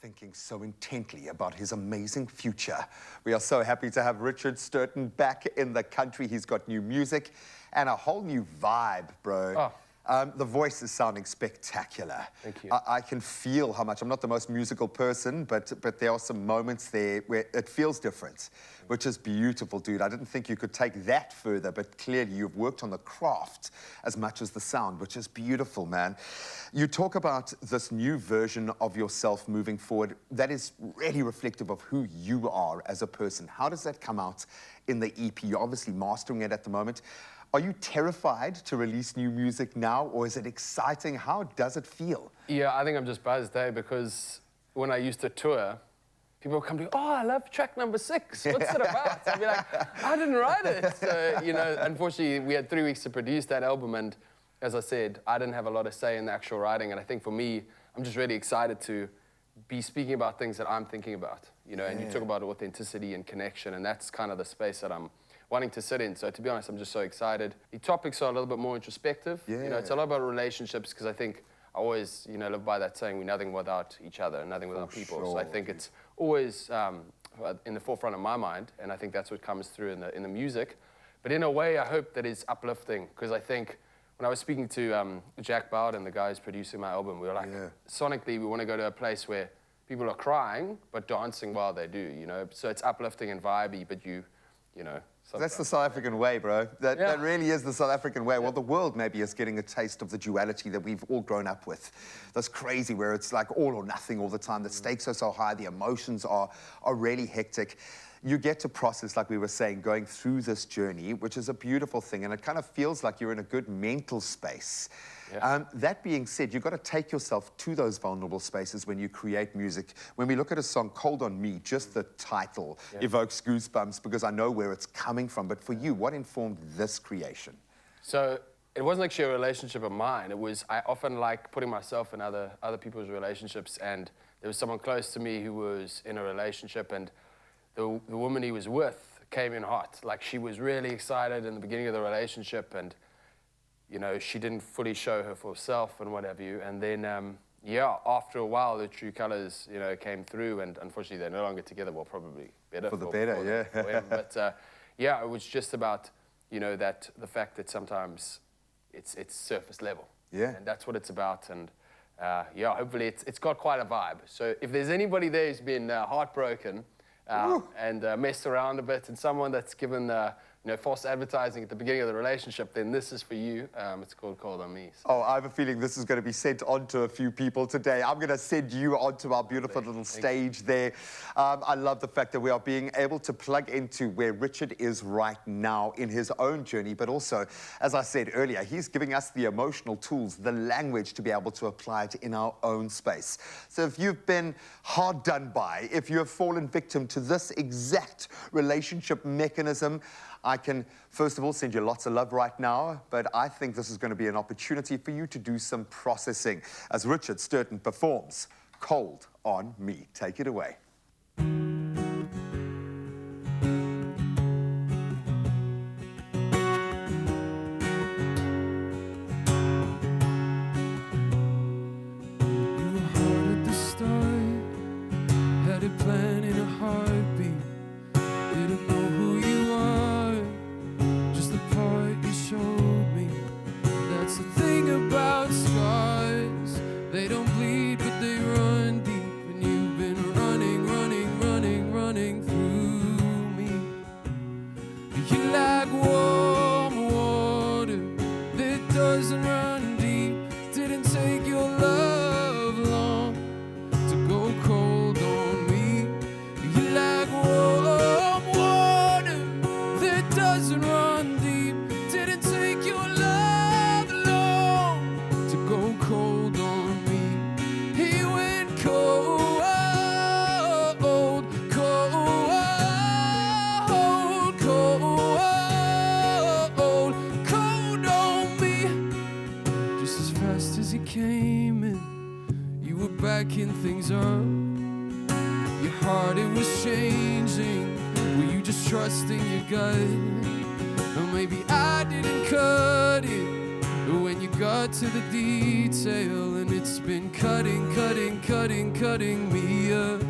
thinking so intently about his amazing future. We are so happy to have Richard Stirton back in the country. He's got new music and a whole new vibe, bro. Oh. The voice is sounding spectacular. Thank you. I can feel how much. I'm not the most musical person, but there are some moments there where it feels different, which is beautiful, dude. I didn't think you could take that further, but clearly you've worked on the craft as much as the sound, which is beautiful, man. You talk about this new version of yourself moving forward that is really reflective of who you are as a person. How does that come out in the EP? You're obviously mastering it at the moment. Are you terrified to release new music now, or is it exciting? How does it feel? Yeah, I think I'm just buzzed, because when I used to tour, people would come to me, oh, I love track number 6. What's it about? I'd be like, I didn't write it. So, you know, unfortunately, we had 3 weeks to produce that album, and as I said, I didn't have a lot of say in the actual writing, and I think for me, I'm just really excited to be speaking about things that I'm thinking about, you know, and you talk about authenticity and connection, and that's kind of the space that I'm wanting to sit in. So to be honest, I'm just so excited. The topics are a little bit more introspective. Yeah. You know, it's a lot about relationships, because I think I always, you know, live by that saying, we're nothing without each other and nothing without people. Sure. So I think it's always in the forefront of my mind, and I think that's what comes through in the music. But in a way, I hope that it's uplifting, because I think when I was speaking to Jack Bowden, the guys producing my album, we were like, sonically, we want to go to a place where people are crying, but dancing while they do, you know? So it's uplifting and vibey, but you know. That's the South African way, bro. That really is the South African way. Well, the world maybe is getting a taste of the duality that we've all grown up with. That's crazy, where it's like all or nothing all the time. The stakes are so high, the emotions are really hectic. You get to process, like we were saying, going through this journey, which is a beautiful thing, and it kind of feels like you're in a good mental space. Yeah. That being said, you've got to take yourself to those vulnerable spaces when you create music. When we look at a song, Cold on Me, just the title evokes goosebumps, because I know where it's coming from. But for you, what informed this creation? So it wasn't actually a relationship of mine. It was, I often like putting myself in other people's relationships, and there was someone close to me who was in a relationship, and the woman he was with came in hot. Like, she was really excited in the beginning of the relationship, and you know, she didn't fully show her full self and what have you. And then, after a while, the true colors, you know, came through, and unfortunately, they're no longer together. Well, probably better. For the better, for him. But it was just about, you know, the fact that sometimes it's surface level. Yeah. And that's what it's about. And hopefully it's got quite a vibe. So if there's anybody there who's been heartbroken and messed around a bit, and someone that's given false advertising at the beginning of the relationship, then this is for you. It's called Cold on Me. So. Oh, I have a feeling this is going to be sent on to a few people today. I'm going to send you onto our beautiful little stage there. I love the fact that we are being able to plug into where Richard is right now in his own journey, but also, as I said earlier, he's giving us the emotional tools, the language to be able to apply it in our own space. So if you've been hard done by, if you have fallen victim to this exact relationship mechanism, I can, first of all, send you lots of love right now, but I think this is going to be an opportunity for you to do some processing as Richard Stirton performs Cold on Me. Take it away. backing things up. Your heart, it was changing. Were you just trusting your gut? Or maybe I didn't cut it. when you got to the detail, and it's been cutting me up.